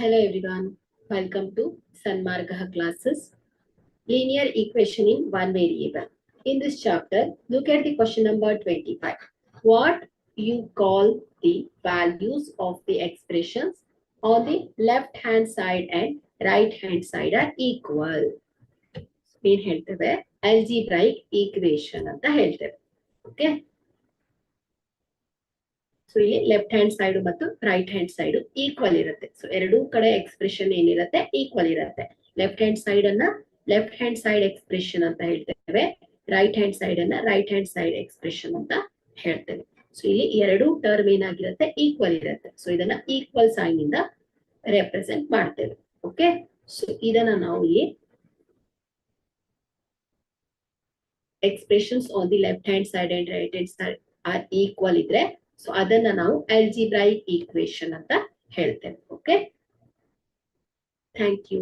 Hello everyone, welcome to Sanmargaha classes. Linear equation in one variable. In this chapter, look at the question number 25. What you call the values of the expressions on the left hand side and right hand side are equal. ಏನ್ ಹೇಳ್ತೇವೆ algebraic equation ಅಂತ ಹೇಳ್ತೇವೆ. Okay, so ಇಲ್ಲಿ left hand side ಮತ್ತು right hand side equal ಇರುತ್ತೆ. So ಎರಡೂ ಕಡೆ expression ಏನಿರುತ್ತೆ ಈಕ್ವಲ್ ಇರುತ್ತೆ. ಲೆಫ್ಟ್ ಹ್ಯಾಂಡ್ ಸೈಡ್ ಅನ್ನ ಲೆಫ್ಟ್ ಹ್ಯಾಂಡ್ ಸೈಡ್ ಎಕ್ಸ್ಪ್ರೆಷನ್ ಅಂತ ಹೇಳ್ತೇವೆ, ರೈಟ್ ಹ್ಯಾಂಡ್ ಸೈಡ್ ಅನ್ನ ರೈಟ್ ಹ್ಯಾಂಡ್ ಸೈಡ್ ಎಕ್ಸ್ಪ್ರೆಷನ್ ಅಂತ ಹೇಳ್ತೇವೆ. ಸೊ ಇಲ್ಲಿ ಎರಡೂ ಟರ್ಮ್ ಏನಾಗಿರುತ್ತೆ ಈಕ್ವಲ್ ಇರುತ್ತೆ. ಸೊ ಇದನ್ನ ಈಕ್ವಲ್ ಸೈನ್ ಇಂದ ರೆಪ್ರೆಸೆಂಟ್ ಮಾಡ್ತೇವೆ. ಓಕೆ, ಸೊ ಇದನ್ನ ನಾವು ಇಲ್ಲಿ expressions on the left hand side and right hand side are equal ಇದ್ರೆ ಸೊ ಅದನ್ನ ನಾವು algebraic equation ಅಂತ ಹೇಳ್ತೇವೆ. Okay, thank you.